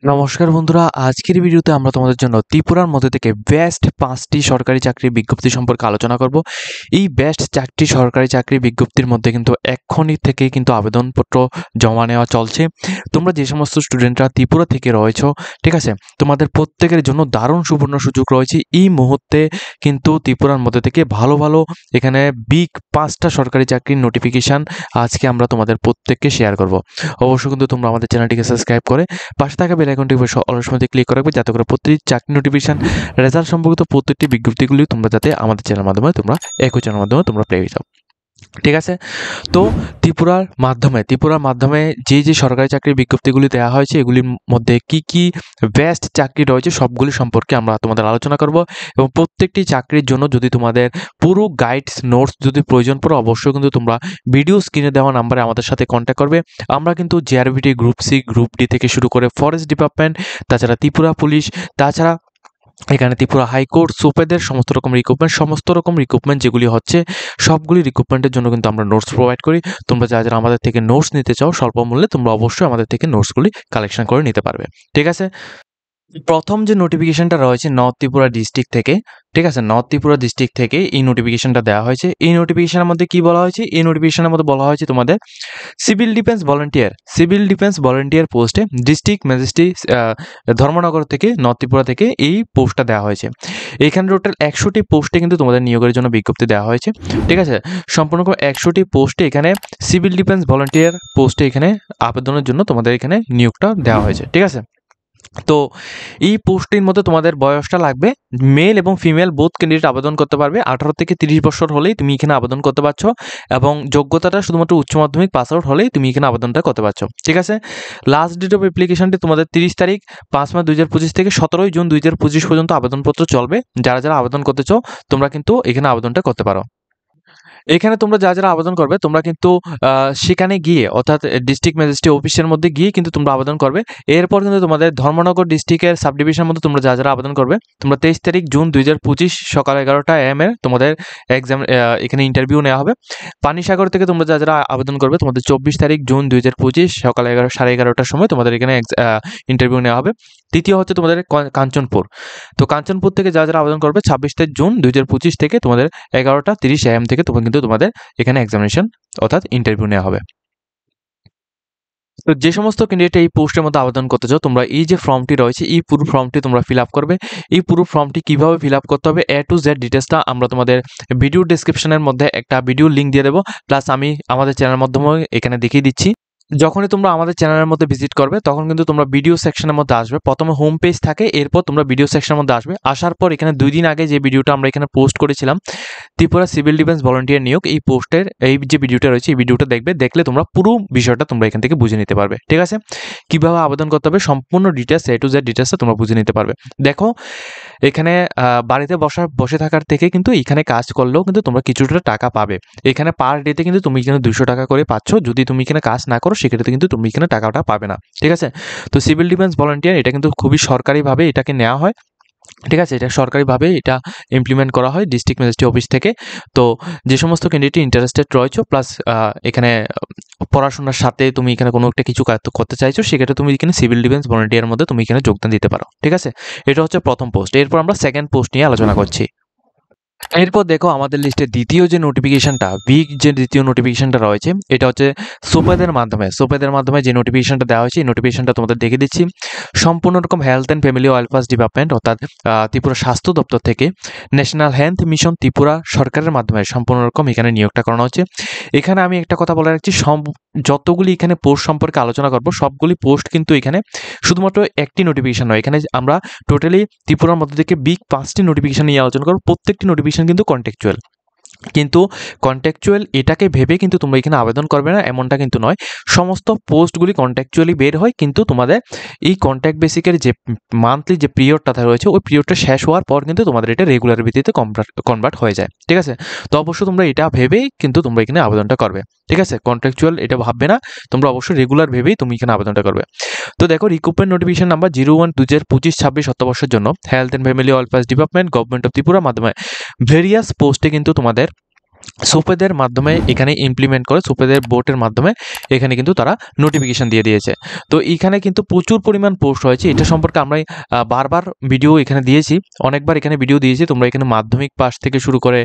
নমস্কার বন্ধুরা, আজকের ভিডিওতে আমরা তোমাদের জন্য ত্রিপুরার মধ্যে থেকে বেস্ট 5টি সরকারি চাকরির বিজ্ঞপ্তি সম্পর্কে আলোচনা করব। এই বেস্ট 4টি সরকারি চাকরির বিজ্ঞপ্তির মধ্যে কিন্তু এক্ষুনি থেকে কিন্তু আবেদনপত্র জমা নেওয়া চলছে। তোমরা যে সমস্ত স্টুডেন্টরা ত্রিপুরা থেকে রয়েছো, ঠিক আছে, তোমাদের প্রত্যেকের জন্য দারুণ সুবর্ণ সুযোগ রয়েছে। এই মুহূর্তে কিন্তু ত্রিপুরার মধ্যে থেকে ভালো ভালো এখানে বিগ 5টা সরকারি চাকরির নোটিফিকেশান আজকে আমরা তোমাদের প্রত্যেককে শেয়ার করব। অবশ্যই কিন্তু তোমরা আমাদের চ্যানেলটিকে সাবস্ক্রাইব করে পাশে থাকা বেল আইকনটি অলস মধ্যে ক্লিক করে রাখবে, যাতে করে প্রতিটি চাকরি নোটিফিকেশন রেজাল্ট সম্পর্কিত প্রত্যেকটি বিজ্ঞপ্তিগুলি তোমরা যাতে আমাদের চ্যানেলের মাধ্যমে তোমরা একই চ্যানেলের মাধ্যমে তোমরা পেয়ে যাও। ঠিক আছে, তো ত্রিপুরার মাধ্যমে যে সরকারি চাকরির বিজ্ঞপ্তিগুলি দেওয়া হয়েছে এগুলির মধ্যে কি বেস্ট চাকরি রয়েছে সবগুলি সম্পর্কে আমরা তোমাদের আলোচনা করব। এবং প্রত্যেকটি চাকরির জন্য যদি তোমাদের পুরো গাইডস নোটস যদি প্রয়োজন পড়ে, অবশ্যই কিন্তু তোমরা ভিডিও স্ক্রিনে দেওয়া নাম্বারে আমাদের সাথে কন্ট্যাক্ট করবে। আমরা কিন্তু JRBT group C, group D থেকে শুরু করে ফরেস্ট ডিপার্টমেন্ট, তাছাড়া ত্রিপুরা পুলিশ, তাছাড়া এখানে ত্রিপুরা হাইকোর্ট, সোপেদের সমস্ত রকম রিক্রুটমেন্ট যেগুলি হচ্ছে সবগুলি রিক্রুটমেন্টের জন্য কিন্তু আমরা নোটস প্রোভাইড করি। তোমরা যারা আমাদের থেকে নোটস নিতে চাও স্বল্প মূল্যে, তোমরা অবশ্যই আমাদের থেকে নোটসগুলি কালেকশন করে নিতে পারবে। ঠিক আছে, প্রথম যে নোটিফিকেশনটা রয়েছে নর্থ ত্রিপুরা ডিস্ট্রিক্ট থেকে, ঠিক আছে, নর্থ ত্রিপুরা ডিস্ট্রিক্ট থেকে এই নোটিফিকেশনটা দেওয়া হয়েছে। এই নোটিফিকেশনের মধ্যে কি বলা হয়েছে? এই নোটিফিকেশনের মধ্যে বলা হয়েছে তোমাদের সিভিল ডিফেন্স ভলান্টিয়ার পোস্টে ডিস্ট্রিক্ট ম্যাজিস্ট্রেট ধর্মনগর থেকে, নর্থ ত্রিপুরা থেকে এই পোস্টটা দেওয়া হয়েছে। এইখানে টোটাল 100টি পোস্টে কিন্তু তোমাদের নিয়োগের জন্য বিজ্ঞপ্তি দেওয়া হয়েছে। ঠিক আছে, সম্পূর্ণ 100টি পোস্টে এখানে সিভিল ডিফেন্স ভলান্টিয়ার পোস্টে এখানে আবেদনের জন্য তোমাদের এখানে নিয়োগটা দেওয়া হয়েছে। ঠিক আছে, তো এই পোস্টের মধ্যে তোমাদের বয়সটা লাগবে, মেল এবং ফিমেল বোথ ক্যান্ডিডেট আবেদন করতে পারবে। 18 থেকে 30 বছর হলেই তুমি এখানে আবেদন করতে পারছো, এবং যোগ্যতাটা শুধুমাত্র উচ্চ মাধ্যমিক পাস আউট হলেই তুমি এখানে আবেদনটা করতে পারছো। ঠিক আছে, লাস্ট ডেট অফ অ্যাপ্লিকেশনটি তোমাদের 30 তারিখ 5 মার্চ 2025 থেকে 17 জুন 2025 পর্যন্ত আবেদনপত্র চলবে। যারা আবেদন করতে চাও তোমরা কিন্তু এখানে আবেদনটা করতে পারো। এখানে তোমরা যারা আবেদন করবে তোমরা কিন্তু সেখানে গিয়ে, অর্থাৎ ডিস্ট্রিক্ট ম্যাজিস্ট্রেট অফিসের মধ্যে গিয়ে কিন্তু তোমরা আবেদন করবে। এরপর কিন্তু তোমাদের ধর্মনগর ডিস্ট্রিক্টের সাব ডিভিশনের মধ্যে তোমরা যারা আবেদন করবে, তোমরা 23 তারিখ জুন 2025 সকাল 11টা AM এর তোমাদের এক্সাম এখানে ইন্টারভিউ নেওয়া হবে। পানিসাগর থেকে তোমরা যারা আবেদন করবে, তোমাদের 24 তারিখ জুন 2025 সকাল 11:30টার সময় তোমাদের এখানে ইন্টারভিউ নেওয়া হবে। তৃতীয় হচ্ছে তোমাদের কাঞ্চনপুর। তো কাঞ্চনপুর থেকে যারা আবেদন করবে 26 জুন 2025 থেকে তোমাদের 11:30 AM থেকে কিন্তু তোমাদের এখানে এক্সামিনেশন অর্থাৎ ইন্টারভিউ নেওয়া হবে। তো যে সমস্ত ক্যান্ডিডেট এই পোস্টের মধ্যে আবেদন করতে চাও, তোমরা এই যে ফর্মটি রয়েছে এই পুরো ফর্মটি তোমরা ফিল আপ করবে। এই পুরো ফর্মটি কিভাবে ফিল আপ করতে হবে A to Z ডিটেলসটা আমরা তোমাদের ভিডিও ডেসক্রিপশনের মধ্যে একটা ভিডিও লিঙ্ক দিয়ে দেবো, প্লাস আমি আমাদের চ্যানেলের মাধ্যমে এখানে দেখিয়ে দিচ্ছি। যখনই তোমরা আমাদের চ্যানেলের মধ্যে ভিজিট করবে তখন কিন্তু তোমরা ভিডিও সেকশনের মধ্যে আসবে। প্রথমে হোম পেজ থাকে, এরপর তোমরা ভিডিও সেকশনের মধ্যে আসবে। আসার পর এখানে 2 দিন আগে যে ভিডিওটা আমরা এখানে পোস্ট করেছিলাম, ত্রিপুরা সিভিল ডিফেন্স ভলান্টিয়ার নিয়োগ, এই পোস্টের এই যে ভিডিওটা রয়েছে এই ভিডিওটা দেখলে তোমরা পুরো বিষয়টা তোমরা এখান থেকে বুঝে নিতে পারবে। ঠিক আছে, কিভাবে আবেদন করতে হবে সম্পূর্ণ ডিটেলস A to Z ডিটেলসটা তোমরা বুঝে নিতে পারবে। দেখো, এখানে বাড়িতে বসে থাকার থেকে কিন্তু এখানে কাজ করলেও কিন্তু তোমরা কিছুটা টাকা পাবে। এখানে পার ডেতে কিন্তু তুমি এখানে 200 টাকা করে পাচ্ছ। যদি তুমি এখানে কাজ না করো সেক্ষেত্রে কিন্তু তুমি এখানে টাকাটা পাবে না। ঠিক আছে, তো সিভিল ডিফেন্স ভলান্টিয়ার এটা কিন্তু খুবই সরকারিভাবে এটাকে নেওয়া হয়। ঠিক আছে, এটা সরকারিভাবে এটা ইমপ্লিমেন্ট করা হয় ডিস্ট্রিক্ট ম্যাজিস্ট্রেট অফিস থেকে। তো যে সমস্ত ক্যান্ডিডেট ইন্টারেস্টেড রয়েছে, প্লাস এখানে পড়াশোনার সাথে তুমি এখানে কোনো একটা কিছু করতে চাইছো, সেক্ষেত্রে তুমি এখানে সিভিল ডিফেন্স ভলান্টিয়ারের মধ্যে তুমি এখানে যোগদান দিতে পারো। ঠিক আছে, এটা হচ্ছে প্রথম পোস্ট। এরপর আমরা সেকেন্ড পোস্ট নিয়ে আলোচনা করছি। এরপর দেখো আমাদের লিস্টে দ্বিতীয় যে নোটিফিকেশনটা রয়েছে এটা হচ্ছে সোপেদের মাধ্যমে যে নোটিফিকেশনটা দেওয়া হয়েছে এই নোটিফিকেশনটা তোমাদের দেখে দিচ্ছি। সম্পূর্ণ রকম health and family welfare department অর্থাৎ ত্রিপুরা স্বাস্থ্য দপ্তর থেকে ন্যাশনাল হেলথ মিশন ত্রিপুরা সরকারের মাধ্যমে সম্পূর্ণ রকম এখানে নিয়োগটা করানো হচ্ছে। এখানে আমি একটা কথা বলে রাখছি, যতগুলি এখানে পোস্ট সম্পর্কে আলোচনা করব সবগুলি পোস্ট কিন্তু এখানে শুধুমাত্র একটি নোটিফিকেশন নয়, এখানে আমরা টোটালি ত্রিপুরার মধ্যে থেকে বিগ 5টি নোটিফিকেশন নিয়ে আলোচনা করব। প্রত্যেকটি নোটিফিকেশন কিন্তু কন্ট্যাকচুয়াল এটাকে ভেবে কিন্তু তোমরা এখানে আবেদন করবে না এমনটা কিন্তু নয়। সমস্ত পোস্টগুলি কন্ট্যাকচুয়ালি বের হয়, কিন্তু তোমাদের এই কন্ট্যাক্ট বেসিকের যে মান্থলি যে পিরিয়ডটা রয়েছে ওই পিরিয়ডটা শেষ হওয়ার পর কিন্তু তোমাদের এটা রেগুলার ভিত্তিতে কনভার্ট হয়ে যায়। ঠিক আছে, তো অবশ্যই তোমরা এটা ভেবেই কিন্তু তোমরা এখানে আবেদনটা করবে। ঠিক আছে, কন্ট্রাকচুয়াল এটা ভাববে না, তোমরা অবশ্যই রেগুলার ভেবেই তুমি এখানে আবেদনটা করবে। তো দেখো, রিক্রুটমেন্ট নোটিফিকেশন নাম্বার 01/2025-26 অর্থবর্ষের জন্য health and family welfare department government of ত্রিপুরার মাধ্যমে ভেরিয়াস পোস্টে কিন্তু তোমাদের সোপেদের মাধ্যমে এখানে ইমপ্লিমেন্ট করে, সোপেদের বোটের মাধ্যমে এখানে কিন্তু তারা নোটিফিকেশন দিয়ে দিয়েছে। তো এখানে কিন্তু প্রচুর পরিমাণ পোস্ট হয়েছে, এটা সম্পর্কে আমরা বারবার ভিডিও এখানে দিয়েছি, অনেকবার এখানে ভিডিও দিয়েছি। তোমরা এখানে মাধ্যমিক পাস থেকে শুরু করে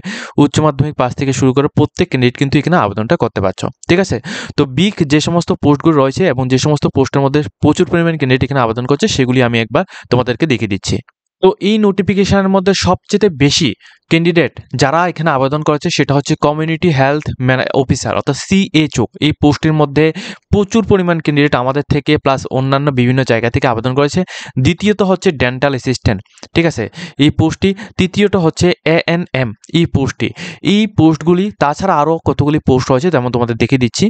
উচ্চ মাধ্যমিক পাস থেকে শুরু করে প্রত্যেক ক্যান্ডিডেট কিন্তু এখানে আবেদনটা করতে পারছো, ঠিক আছে। তো বিগ যে সমস্ত পোস্টগুলো রয়েছে এবং যে সমস্ত পোস্টের মধ্যে প্রচুর পরিমাণ ক্যান্ডিডেট এখানে আবেদন করছে সেগুলি আমি একবার তোমাদেরকে দেখিয়ে দিচ্ছি। তো এই নোটিফিকেশনের মধ্যে সবচেয়ে বেশি ক্যান্ডিডেট যারা এখানে আবেদন করেছে সেটা হচ্ছে কমিউনিটি হেলথ অফিসার অর্থাৎ সিএচও। এই পোস্টের মধ্যে প্রচুর পরিমাণ ক্যান্ডিডেট আমাদের থেকে প্লাস অন্যান্য বিভিন্ন জায়গা থেকে আবেদন করেছে। দ্বিতীয়ত হচ্ছে ডেন্টাল অ্যাসিস্ট্যান্ট, ঠিক আছে, এই পোস্টটি। তৃতীয়ত হচ্ছে এএনএম, এই পোস্টটি। এই পোস্টগুলি তাছাড়া আরও কতগুলি পোস্ট রয়েছে যেমন তোমাদের দেখিয়ে দিচ্ছি।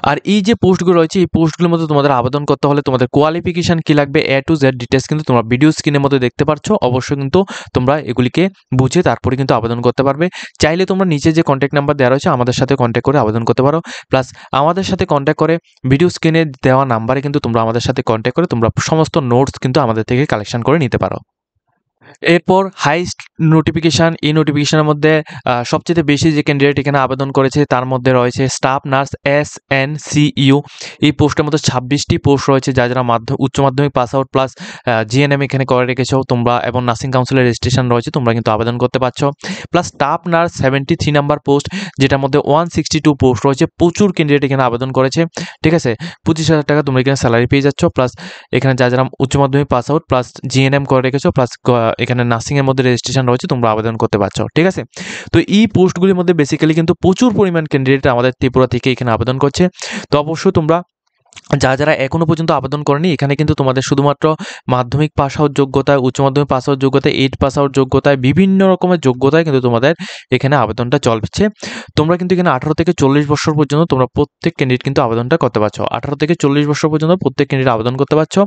আর এই যে পোস্টগুলো রয়েছে এই পোস্টগুলোর মধ্যে তোমাদের আবেদন করতে হলে তোমাদের কোয়ালিফিকেশন কি লাগবে A to Z ডিটেলস কিন্তু তোমরা ভিডিও স্ক্রিনের মধ্যে দেখতে পাচ্ছ। অবশ্যই কিন্তু তোমরা এগুলিকে বুঝে তারপরে কিন্তু আবেদন করতে পারবে। চাইলে তোমরা নিচে যে কন্ট্যাক্ট নাম্বার দেওয়া রয়েছে আমাদের সাথে কন্ট্যাক্ট করে আবেদন করতে পারো, প্লাস আমাদের সাথে কন্ট্যাক্ট করে ভিডিও স্ক্রিনে দেওয়া নাম্বারে কিন্তু তোমরা আমাদের সাথে কন্ট্যাক্ট করে তোমরা সমস্ত নোটস কিন্তু আমাদের থেকে কালেকশন করে নিতে পারো। এরপর হাইস্ট নোটিফিকেশান, এই নোটিফিকেশানের মধ্যে সবচেয়ে বেশি যে ক্যান্ডিডেট এখানে আবেদন করেছে তার মধ্যে রয়েছে স্টাফ নার্স SNCU। এই পোস্টের মধ্যে 26টি পোস্ট রয়েছে, যারা উচ্চ মাধ্যমিক পাস আউট প্লাস GNM এখানে করে রেখেছো তোমরা এবং নার্সিং কাউন্সিলের রেজিস্ট্রেশন রয়েছে, তোমরা কিন্তু আবেদন করতে পারছো। Plus staff nurse 73 number post, যেটার মধ্যে 162 পোস্ট রয়েছে। প্রচুর ক্যান্ডিডেট এখানে আবেদন করেছে, ঠিক আছে। 25,000 টাকা তোমরা এখানে স্যালারি পেয়ে যাচ্ছ। প্লাস এখানে যারা উচ্চ মাধ্যমিক পাস আউট প্লাস GNM করে রেখেছো প্লাস এখানে নার্সিংয়ের মধ্যে রেজিস্ট্রেশন রয়েছে, তোমরা আবেদন করতে পারছো, ঠিক আছে। তো এই পোস্টগুলির মধ্যে বেসিক্যালি কিন্তু প্রচুর পরিমাণ ক্যান্ডিডেট আমাদের ত্রিপুরা থেকে এখানে আবেদন করছে। তো অবশ্যই তোমরা যারা এখনো পর্যন্ত আবেদন করেনি, এখানে কিন্তু তোমাদের শুধুমাত্র মাধ্যমিক পাস আউট যোগ্যতায়, উচ্চ মাধ্যমিক পাস আউট যোগ্যতায়, 8 পাস আউট যোগ্যতায়, বিভিন্ন রকমের যোগ্যতায় কিন্তু তোমাদের এখানে আবেদনটা চলছে। তোমরা কিন্তু এখানে 18 থেকে 40 বছর পর্যন্ত তোমরা প্রত্যেক ক্যান্ডিডেট কিন্তু আবেদনটা করতে পারছো। 18 থেকে 40 বছর পর্যন্ত প্রত্যেক ক্যান্ডিডেট আবেদন করতে পারছো।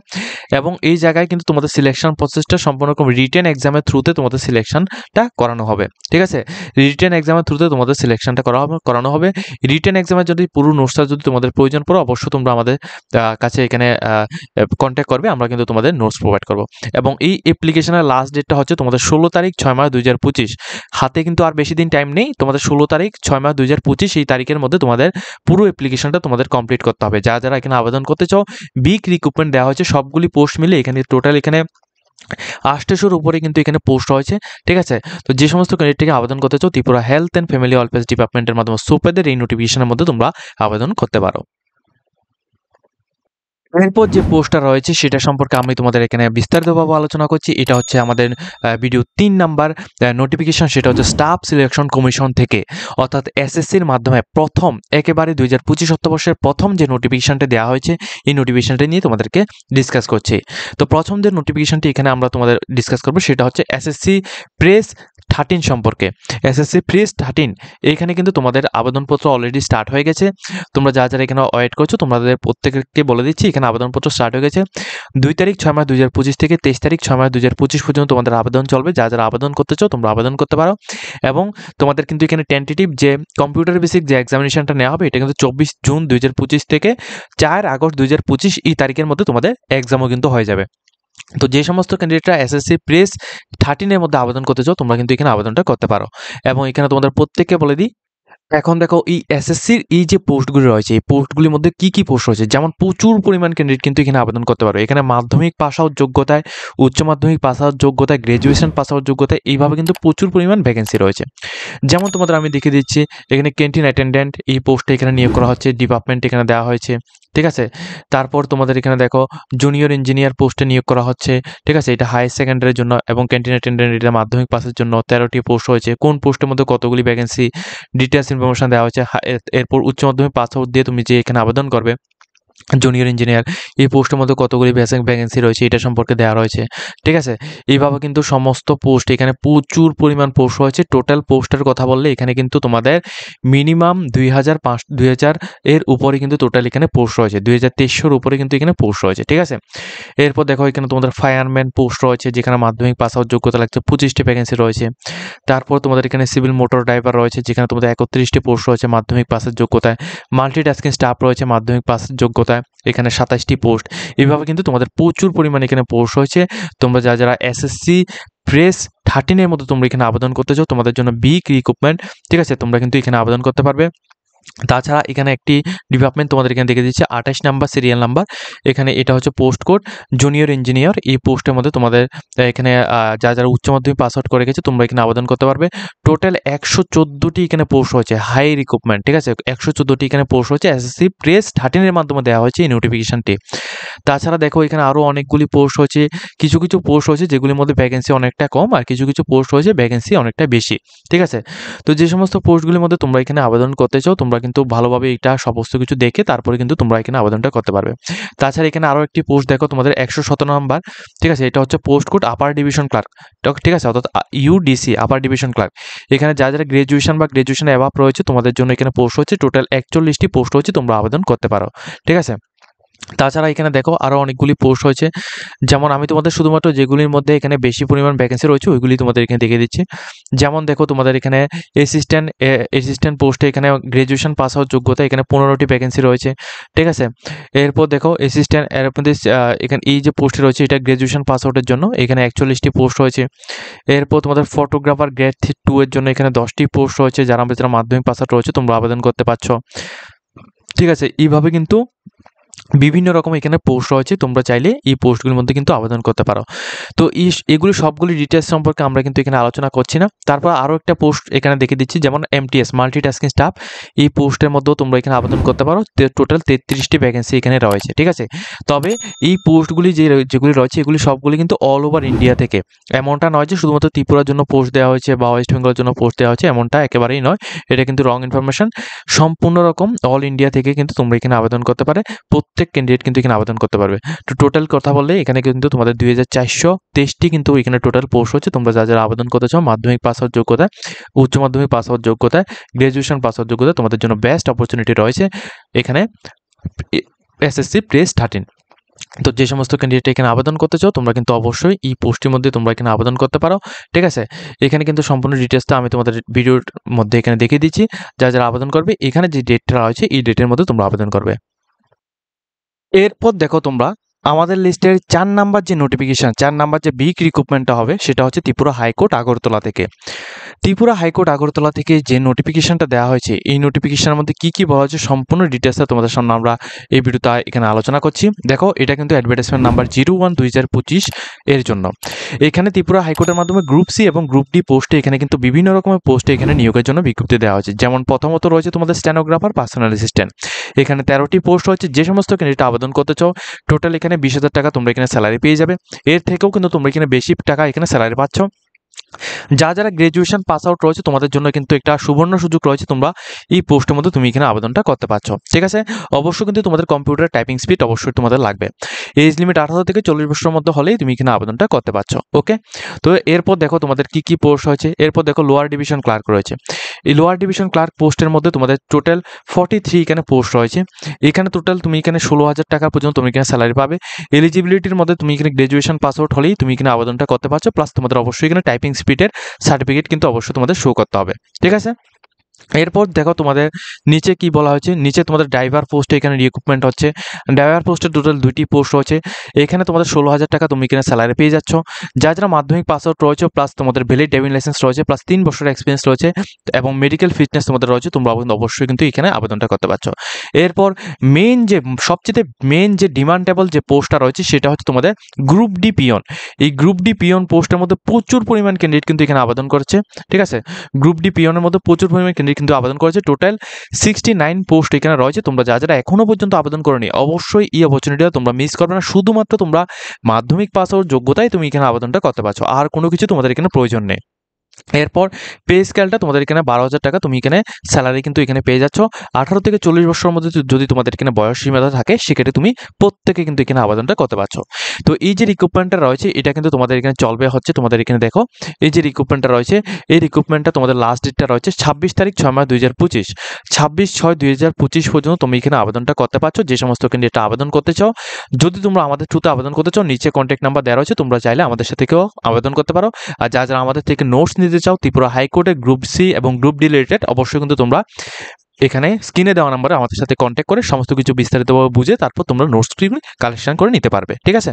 এবং এই জায়গায় কিন্তু তোমাদের সিলেকশন প্রসেসটা সম্পূর্ণ রকম রিটেন এক্সামের থ্রুতে তোমাদের সিলেকশনটা করানো হবে, ঠিক আছে। রিটেন এক্সামের থ্রুতে তোমাদের সিলেকশনটা করানো হবে। রিটেন এক্সামের যদি পুরো নোটসটা যদি তোমাদের প্রয়োজন পড়ে অবশ্যই তোমরা আমাদের কাছে এখানে কন্ট্যাক্ট করবে, আমরা কিন্তু তোমাদের নোটস প্রোভাইড করব। এবং এই অ্যাপ্লিকেশনের লাস্ট ডেটটা হচ্ছে তোমাদের 16 তারিখ 6 মাস 2025। হাতে কিন্তু আর বেশি দিন টাইম নেই, তোমাদের 16 তারিখ 6 মাস 2025 এই তারিখের মধ্যে তোমাদের পুরো অ্যাপ্লিকেশনটা তোমাদের কমপ্লিট করতে হবে। যারা এখানে আবেদন করতে চাও, বিগ রিক্রুটমেন্ট দেওয়া হয়েছে, সবগুলি পোস্ট মিলে এখানে টোটাল এখানে 800-এর উপরে কিন্তু এখানে পোস্ট হয়েছে, ঠিক আছে। তো যে সমস্ত ক্যান্ডিডেট থেকে আবেদন করতে চাও Tripura health and family welfare ডিপার্টমেন্টের মাধ্যমে সোপেদের এই নোটিফিকেশনের মধ্যে তোমরা আবেদন করতে পারো। এরপর যে পোস্টটা রয়েছে সেটা সম্পর্কে আমি তোমাদের এখানে বিস্তারিতভাবে আলোচনা করছি। এটা হচ্ছে আমাদের ভিডিও 3 নাম্বার নোটিফিকেশন, সেটা হচ্ছে স্টাফ সিলেকশন কমিশন থেকে, অর্থাৎ SSCর মাধ্যমে প্রথম একেবারে 2025 অর্থবর্ষের প্রথম যে নোটিফিকেশনটা দেওয়া হয়েছে এই নোটিফিকেশনটা নিয়ে তোমাদেরকে ডিসকাস করছি। তো প্রথম যে নোটিফিকেশনটি এখানে আমরা তোমাদের ডিসকাস করবো সেটা হচ্ছে SSC প্রেস 13 সম্পর্কে। SSC প্রেস 13 এইখানে কিন্তু তোমাদের আবেদনপত্র অলরেডি স্টার্ট হয়ে গেছে। তোমরা যারা এখানে ওয়েট করছো তোমাদের প্রত্যেককে বলে দিচ্ছি এখানে আবেদনপত্র স্টার্ট হয়ে গেছে। 2 তারিখ 6 মাস 2025 থেকে 23 তারিখ 6 মাস 2025 পর্যন্ত তোমাদের আবেদন চলবে। যারা আবেদন করতে চাও তোমরা আবেদন করতে পারো। এবং তোমাদের কিন্তু এখানে টেন্টেটিভ যে কম্পিউটার বেসিক যে এক্সামিনেশনটা নেওয়া হবে এটা কিন্তু 24 জুন 2025 থেকে 4 আগস্ট 2025 এই তারিখের মধ্যে তোমাদের এক্সামও কিন্তু হয়ে যাবে। তো যে সমস্ত ক্যান্ডিডেটরা SSC প্রেস 13 এর মধ্যে আবেদন করতে চাও তোমরা কিন্তু এখানে আবেদনটা করতে পারো। এবং এখানে তোমাদের প্রত্যেককে বলে দিই, এখন দেখো এই SSCর এই যে পোস্টগুলি রয়েছে এই পোস্টগুলির মধ্যে কি কি পোস্ট রয়েছে, যেমন প্রচুর পরিমাণ ক্যান্ডিডেট কিন্তু এখানে আবেদন করতে পারো। এখানে মাধ্যমিক পাস আউট যোগ্যতায়, উচ্চ মাধ্যমিক পাস আউট যোগ্যতায়, গ্র্যাজুয়েশন পাস আউট যোগ্যতায় এইভাবে কিন্তু প্রচুর পরিমাণ ভ্যাকেন্সি রয়েছে। যেমন তোমাদের আমি দেখিয়ে দিচ্ছি এখানে ক্যান্টিন অ্যাটেন্ডেন্ট এই পোস্টে এখানে নিয়োগ করা হচ্ছে, ডিপার্টমেন্ট এখানে দেওয়া হয়েছে, ঠিক আছে। তারপর তোমাদের এখানে দেখো জুনিয়র ইঞ্জিনিয়ার পোস্টে নিয়োগ করা হচ্ছে, ঠিক আছে। এটা হায়ার সেকেন্ডারির জন্য এবং ক্যান্টিন অ্যাটেন্ডেন্ট এটা মাধ্যমিক পাসের জন্য 13টি পোস্ট হয়েছে। কোন পোস্টের মধ্যে কতগুলি ভ্যাকেন্সি ডিটেলস ইনফরমেশন দেওয়া হয়েছে। এরপর উচ্চ মাধ্যমিক পাস আউট দিয়ে তুমি যে এখানে আবেদন করবে জুনিয়র ইঞ্জিনিয়ার এই পোস্টের মধ্যে কতগুলি ভ্যাকেন্সি রয়েছে এটা সম্পর্কে দেওয়া রয়েছে, ঠিক আছে। এইভাবে কিন্তু সমস্ত পোস্ট এখানে প্রচুর পরিমাণ পোস্ট রয়েছে। টোটাল পোস্টের কথা বললে এখানে কিন্তু তোমাদের মিনিমাম 2000 এর উপরে কিন্তু টোটাল এখানে পোস্ট রয়েছে, 2300-এর উপরে কিন্তু এখানে পোস্ট রয়েছে, ঠিক আছে। এরপর দেখো এখানে তোমাদের ফায়ারম্যান পোস্ট রয়েছে যেখানে মাধ্যমিক পাস আউট যোগ্যতা লাগছে, 25টি ভ্যাকেন্সি রয়েছে। তারপর তোমাদের এখানে সিভিল মোটর ড্রাইভার রয়েছে যেখানে তোমাদের 31টি পোস্ট রয়েছে মাধ্যমিক পাসের যোগ্যতায়। মাল্টিটাস্কিং স্টাফ রয়েছে মাধ্যমিক পাসের যোগ্যতায়। যোগ্যতায় এখানে 27টি পোস্ট। এভাবে কিন্তু তোমাদের প্রচুর পরিমাণে এখানে পোস্ট হয়েছে। তোমরা যারা এসএসসি প্রেস 13 এর মধ্যে তোমরা এখানে আবেদন করতে চাও, তোমাদের জন্য বিগ রিক্রুটমেন্ট, ঠিক আছে? তোমরা কিন্তু এখানে আবেদন করতে পারবে। তাছাড়া এখানে একটি ডিপার্টমেন্ট তোমাদের এখানে দেখে দিচ্ছে 28 নাম্বার সিরিয়াল নাম্বার। এখানে এটা হচ্ছে পোস্ট কোড জুনিয়র ইঞ্জিনিয়ার। এই পোস্টের মধ্যে তোমাদের এখানে যারা উচ্চ মাধ্যমিক পাস আউট করে গেছে তোমরা এখানে আবেদন করতে পারবে। টোটাল 114টি এখানে পোস্ট হয়েছে, হাই রিক্রুটমেন্ট, ঠিক আছে? 114টি এখানে পোস্ট হয়েছে, এসএসসি প্রেস 13 এর মাধ্যমে দেওয়া হয়েছে এই নোটিফিকেশনটি। তাছাড়া দেখো এখানে আরও অনেকগুলি পোস্ট হয়েছে, কিছু কিছু পোস্ট হয়েছে যেগুলির মধ্যে ভ্যাকেন্সি অনেকটা কম, আর কিছু কিছু পোস্ট হয়েছে ভ্যাকেন্সি অনেকটা বেশি, ঠিক আছে? তো যে সমস্ত পোস্টগুলির মধ্যে তোমরা এখানে আবেদন করতে চাও তোমরা কিন্তু ভালোভাবে এটা সমস্ত কিছু দেখে তারপরে কিন্তু তোমরা এখানে আবেদনটা করতে পারবে। তাছাড়া এখানে আরও একটি পোস্ট দেখো তোমাদের 117 নাম্বার, ঠিক আছে? এটা হচ্ছে post code upper division clerk, ঠিক আছে? অর্থাৎ ইউডিসি আপার ডিভিশন ক্লার্ক। এখানে যারা গ্র্যাজুয়েশন বা গ্র্যাজুয়েশন অ্যাভাব রয়েছে তোমাদের জন্য এখানে পোস্ট হচ্ছে, টোটাল 41টি পোস্ট হচ্ছে, তোমরা আবেদন করতে পারো, ঠিক আছে? তাছাড়া এখানে দেখো আরও অনেকগুলি পোস্ট হয়েছে, যেমন আমি তোমাদের শুধুমাত্র যেগুলির মধ্যে এখানে বেশি পরিমাণ ভ্যাকেন্সি রয়েছে ওইগুলি তোমাদের এখানে দেখিয়ে দিচ্ছি। যেমন দেখো তোমাদের এখানে অ্যাসিস্ট্যান্ট পোস্টে এখানে গ্র্যাজুয়েশন পাস আউট যোগ্যতা এখানে 15টি ভ্যাকেন্সি রয়েছে, ঠিক আছে? এরপর দেখো অ্যাসিস্ট্যান্ট এখানে এই যে পোস্টে রয়েছে এটা গ্র্যাজুয়েশন পাস আউটের জন্য এখানে 41টি পোস্ট হয়েছে। এরপর তোমাদের ফটোগ্রাফার গ্রেড 2 এর জন্য এখানে 10টি পোস্ট রয়েছে, যারা মাধ্যমিক পাস আউট রয়েছে তোমরা আবেদন করতে পারছো, ঠিক আছে? এইভাবে কিন্তু বিভিন্ন রকম এখানে পোস্ট রয়েছে, তোমরা চাইলে এই পোস্টগুলির মধ্যে কিন্তু আবেদন করতে পারো। তো এগুলি সবগুলি ডিটেলস সম্পর্কে আমরা কিন্তু এখানে আলোচনা করছি না। তারপর আরও একটা পোস্ট এখানে দেখে দিচ্ছি, যেমন এমটিএস মাল্টিটাস্কিং স্টাফ, এই পোস্টের মধ্যেও তোমরা এখানে আবেদন করতে পারো। টোটাল 33টি ভ্যাকেন্সি এখানে রয়েছে, ঠিক আছে? তবে এই পোস্টগুলি যেগুলি রয়েছে এগুলি সবগুলি কিন্তু অল ওভার ইন্ডিয়া থেকে, এমনটা নয় যে শুধুমাত্র ত্রিপুরার জন্য পোস্ট দেওয়া হয়েছে বা ওয়েস্ট বেঙ্গলের জন্য পোস্ট দেওয়া হয়েছে, এমনটা একেবারেই নয়। এটা কিন্তু রং ইনফরমেশন। সম্পূর্ণ রকম অল ইন্ডিয়া থেকে কিন্তু তোমরা এখানে আবেদন করতে পারে, প্রত্যেক ক্যান্ডিডেট কিন্তু এখানে আবেদন করতে পারবে। তো টোটাল কথা বললে এখানে কিন্তু তোমাদের 2423টি কিন্তু এখানে টোটাল পোস্ট হচ্ছে। তোমরা যারা আবেদন করতে চাও মাধ্যমিক পাস আউট যোগ্যতায়, উচ্চ মাধ্যমিক পাস আউট যোগ্যতায়, গ্র্যাজুয়েশন পাস আউট যোগ্যতায়, তোমাদের জন্য বেস্ট অপরচুনিটি রয়েছে এখানে এসএসসি প্রেস 13। তো যে সমস্ত ক্যান্ডিডেট এখানে আবেদন করতে চাও তোমরা কিন্তু অবশ্যই এই পোস্টের মধ্যে তোমরা এখানে আবেদন করতে পারো, ঠিক আছে? এখানে কিন্তু সম্পূর্ণ ডিটেলসটা আমি তোমাদের ভিডিওর মধ্যে এখানে দেখিয়ে দিচ্ছি। যারা আবেদন করবে এখানে যে ডেটটা রয়েছে এই ডেটের মধ্যে তোমরা আবেদন করবে। এরপর দেখো তোমরা আমাদের লিস্টের 4 নাম্বার যে নোটিফিকেশন, 4 নাম্বার যে বিগ রিক্রুটমেন্টটা হবে সেটা হচ্ছে ত্রিপুরা হাইকোর্ট আগরতলা থেকে। ত্রিপুরা হাইকোর্ট আগরতলা থেকে যে নোটিফিকেশনটা দেওয়া হয়েছে এই নোটিফিকেশনের মধ্যে কী কী বলা হয়েছে সম্পূর্ণ ডিটেলসটা তোমাদের সামনে আমরা এই ভিডিওতে এখানে আলোচনা করছি। দেখো এটা কিন্তু অ্যাডভার্টাইজমেন্ট নাম্বার 01/2025 এর জন্য। এখানে ত্রিপুরা হাইকোর্টের মাধ্যমে গ্রুপ সি এবং গ্রুপ ডি পোস্টে এখানে কিন্তু বিভিন্ন রকমের পোস্টে এখানে নিয়োগের জন্য বিজ্ঞপ্তি দেওয়া হয়েছে। যেমন প্রথমত রয়েছে তোমাদের স্টেনোগ্রাফার, পার্সোনাল অ্যাসিস্ট্যান্ট, এখানে 13টি পোস্ট রয়েছে। যে সমস্ত ক্যান্ডিডেট আবেদন করতে চাও টোটাল এখানে 20,000 টাকা তোমরা এখানে স্যালারি পেয়ে যাবে। এর থেকেও কিন্তু তোমরা এখানে বেশি টাকা এখানে স্যালারি পাচ্ছ। যারা গ্র্যাজুয়েশন পাস আউট রয়েছে তোমাদের জন্য কিন্তু একটা সুবর্ণ সুযোগ রয়েছে, তোমরা এই পোস্টের মধ্যে তুমি এখানে আবেদনটা করতে পারছো, ঠিক আছে? অবশ্যই কিন্তু তোমাদের কম্পিউটার টাইপিং স্পিড অবশ্যই তোমাদের লাগবে। এজ লিমিট 18 থেকে 40 বছরের মধ্যে হলেই তুমি এখানে আবেদনটা করতে পারছো, ওকে? তো এরপর দেখো তোমাদের কি কি পোস্ট হয়েছে। এরপর দেখো লোয়ার ডিভিশন ক্লার্ক রয়েছে। এই লোয়ার ডিভিশন ক্লার্ক পোস্টের মধ্যে তোমাদের টোটাল 43 এখানে পোস্ট রয়েছে। এখানে টোটাল তুমি এখানে 16,000 টাকা পর্যন্ত তুমি এখানে স্যালারি পাবে। এলিজিবিলিটির মধ্যে তুমি এখানে গ্র্যাজুয়েশন পাস আউট হলেই তুমি এখানে আবেদনটা করতে পারছো, প্লাস তোমাদের অবশ্যই এখানে টাইপিং স্পিডের সার্টিফিকেট কিন্তু অবশ্যই তোমাদের শো করতে হবে, ঠিক আছে? এরপর দেখো তোমাদের নিচে কি বলা হয়েছে। নিচে তোমাদের ড্রাইভার পোস্টে এখানে রিক্রুটমেন্ট হচ্ছে। ড্রাইভার পোস্টে টোটাল 2টি পোস্ট রয়েছে। এখানে তোমাদের 16,000 টাকা তুমি এখানে স্যালারি পেয়ে যাচ্ছ। যারা মাধ্যমিক পাস আউট রয়েছে প্লাস তোমাদের ভ্যালিড ড্রাইভিং লাইসেন্স রয়েছে প্লাস 3 বছরের এক্সপিরিয়েন্স রয়েছে এবং মেডিকেল ফিটনেস তোমাদের রয়েছে, তোমরা অবশ্যই কিন্তু এখানে আবেদনটা করতে পারছো। এরপর সবচেয়ে মেন যে ডিমান্ডেবল যে পোস্টটা রয়েছে সেটা হচ্ছে তোমাদের গ্রুপ ডি পিয়ন। এই গ্রুপ ডি পিয়ন পোস্টের মধ্যে প্রচুর পরিমাণ ক্যান্ডিডেট কিন্তু এখানে আবেদন করছে, ঠিক আছে? গ্রুপ ডি পিয়নের মধ্যে প্রচুর পরিমাণ ক্যান্ডিডেট কিন্তু আবেদন করেছে। টোটাল 69 পোস্ট এখানে রয়েছে। তোমরা যারা এখনো পর্যন্ত আবেদন করোনি অবশ্যই এই অপরচুনিটিটা তোমরা মিস করবে না। শুধুমাত্র তোমরা মাধ্যমিক পাস আউট যোগ্যতায় তুমি এখানে আবেদনটা করতে পারছো, আর কোনো কিছু তোমাদের এখানে প্রয়োজন নেই। এরপর পে স্কেলটা তোমাদের এখানে 12,000 টাকা তুমি এখানে স্যালারি কিন্তু এখানে পেয়ে যাচ্ছ। 18 থেকে 40 বছরের মধ্যে যদি তোমাদের এখানে বয়স সীমা থাকে সেক্ষেত্রে তুমি প্রত্যেকে কিন্তু এখানে আবেদনটা করতে পারছো। তো এই যে রিক্রুটমেন্টটা রয়েছে এটা কিন্তু তোমাদের এখানে চলবে হচ্ছে, তোমাদের এখানে দেখো এই যে রিক্রুটমেন্টটা রয়েছে এই রিক্রুটমেন্টটা তোমাদের লাস্ট ডেটটা রয়েছে 26 তারিখ 6 মাস 2025, 26/6/2025 পর্যন্ত তুমি এখানে আবেদনটা করতে পারছো। যে সমস্ত ক্যান্ডিডেট আবেদন করতে চাও, যদি তোমরা আমাদের থ্রুতে আবেদন করতে চাও নিচে কন্ট্যাক্ট নাম্বার দেওয়া রয়েছে, তোমরা চাইলে আমাদের সাথে কেউ আবেদন করতে পারো। আর যারা আমাদের থেকে নোটস নিতে চাও ত্রিপুরা হাইকোর্টের গ্রুপ সি এবং গ্রুপ ডি রিলেটেড অবশ্যই কিন্তু তোমরা এখানে স্ক্রিনে দেওয়া নাম্বারে আমাদের সাথে কন্ট্যাক্ট করে সমস্ত কিছু বিস্তারিতভাবে বুঝে তারপর তোমরা নোটসগুলি কালেকশন করে নিতে পারবে, ঠিক আছে।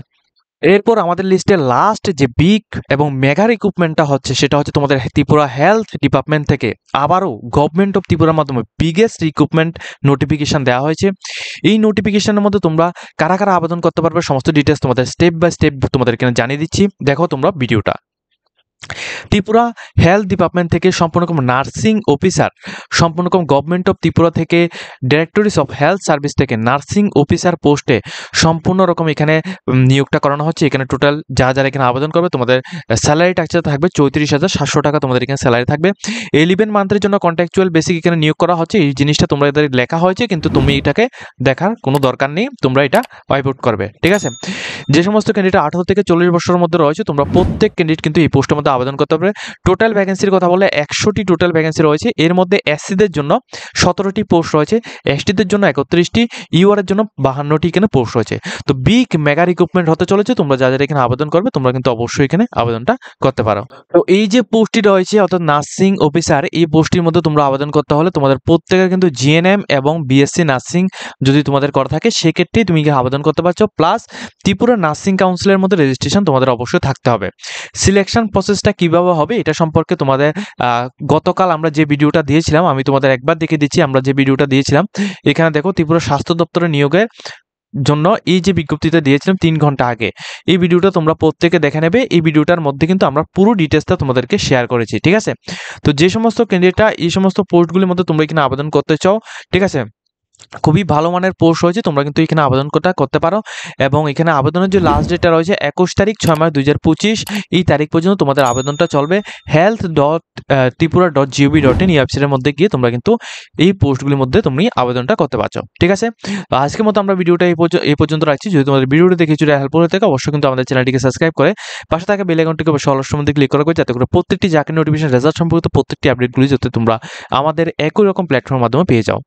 এরপর আমাদের লিস্টে লাস্ট যে বিগ এবং মেগা রিক্রুটমেন্টটা হচ্ছে সেটা হচ্ছে তোমাদের ত্রিপুরা হেলথ ডিপার্টমেন্ট থেকে আবারও গভর্নমেন্ট অফ ত্রিপুরার মাধ্যমে বিগেস্ট রিক্রুটমেন্ট নোটিফিকেশন দেওয়া হয়েছে। এই নোটিফিকেশনের মধ্যে তোমরা কারা কারা আবেদন করতে পারবে সমস্ত ডিটেলস তোমাদের স্টেপ বাই স্টেপ তোমাদের এখানে জানিয়ে দিচ্ছি, দেখো তোমরা ভিডিওটা। ত্রিপুরা হেলথ ডিপার্টমেন্ট থেকে সম্পূর্ণ নার্সিং অফিসার, সম্পূর্ণ গভর্নমেন্ট অফ ত্রিপুরা থেকে ডিরেক্টরিজ অফ হেলথ সার্ভিস থেকে নার্সিং অফিসার পোস্টে সম্পূর্ণ রকম এখানে নিয়োগটা করানো হচ্ছে। এখানে টোটাল যারা এখানে আবেদন করবে তোমাদের স্যালারি টাকচার থাকবে 34,700 টাকা তোমাদের এখানে স্যালারি থাকবে। 11 মান্থের জন্য কন্ট্রাকচুয়াল বেসিক এখানে নিয়োগ করা হচ্ছে। এই জিনিসটা তোমরা এদের লেখা হয়েছে কিন্তু তুমি এটাকে দেখার কোনো দরকার নেই, তোমরা এটা ওয়াইপ আউট করবে, ঠিক আছে। যে সমস্ত ক্যান্ডিডেট 18 থেকে 40 বছরের মধ্যে রয়েছে তোমরা প্রত্যেক ক্যান্ডিডেট কিন্তু এই পোস্টের মধ্যে আবেদন করতে পারবে। টোটাল ভ্যাকেন্সির কথা বলে 100টি টোটাল ভ্যাকেন্সি রয়েছে। এর মধ্যে এসসিদের জন্য 17টি পোস্ট রয়েছে, এসটিদের জন্য 31টি, ইউআরের জন্য 52টি এখানে পোস্ট রয়েছে। তো বিগ মেগা রিক্রুটমেন্ট হতে চলেছে, তোমরা যারা এখানে আবেদন করবে তোমরা কিন্তু অবশ্যই এখানে আবেদনটা করতে পারো। তো এই যে পোস্টটি রয়েছে অর্থাৎ নার্সিং অফিসার, এই পোস্টটির মধ্যে তোমরা আবেদন করতে হলে তোমাদের প্রত্যেকের কিন্তু জিএনএম এবং বিএসসি নার্সিং যদি তোমাদের করা থাকে সেক্ষেত্রে তুমি আবেদন করতে পারছো। প্লাস ত্রিপুরা নার্সিং কাউন্সিলের মধ্যে রেজিস্ট্রেশন তোমাদের অবশ্যই থাকতে হবে। সিলেকশন প্রসেসটা কিভাবে হবে এটা সম্পর্কে তোমাদের গতকাল আমরা যে ভিডিওটা দিয়েছিলাম আমি তোমাদের একবার দেখে দিচ্ছি। আমরা যে ভিডিওটা দিয়েছিলাম এখানে দেখো ত্রিপুরা স্বাস্থ্য দপ্তরের নিয়োগের জন্য এই যে বিজ্ঞপ্তিটা দিয়েছিলাম 3 ঘন্টা আগে, এই ভিডিওটা তোমরা প্রত্যেকে দেখে নেবে। এই ভিডিওটার মধ্যে কিন্তু আমরা পুরো ডিটেলসটা তোমাদেরকে শেয়ার করেছি, ঠিক আছে। তো যে সমস্ত ক্যান্ডিডেটরা এই সমস্ত পোস্টগুলির মধ্যে তোমরা এখানে আবেদন করতে চাও, ঠিক আছে, খুবই ভালো মানের পোস্ট রয়েছে, তোমরা কিন্তু এখানে আবেদনটা করতে পারো। এবং এখানে আবেদনের যে লাস্ট ডেটটা রয়েছে 21 তারিখ 6 মাস 2025, এই তারিখ পর্যন্ত তোমাদের আবেদনটা চলবে। health.tripura.gov.in এই ওয়েবসাইটের মধ্যে গিয়ে তোমরা কিন্তু এই পোস্টগুলির মধ্যে তুমি আবেদনটা করতে পারছো, ঠিক আছে। তো আজকের মতো আমরা ভিডিওটা এই পর্যন্ত রাখছি। যদি তোমাদের ভিডিওটা দেখে যদি হেল্পফুল হয়ে থাকে অবশ্যই কিন্তু আমাদের চ্যানেলটিকে সাবস্ক্রাইব করে পাশে থাকা বেল আইকনটিকে অবশ্যই অল অপশনের মধ্যে ক্লিক করা যাতে করে প্রত্যেকটি চাকরি নোটিফিকেশন রেজাল্ট সম্পর্কিত প্রত্যেকটি আপডেটগুলি যাতে তোমরা আমাদের একই রকম প্ল্যাটফর্মের মাধ্যমে পেয়ে যাও।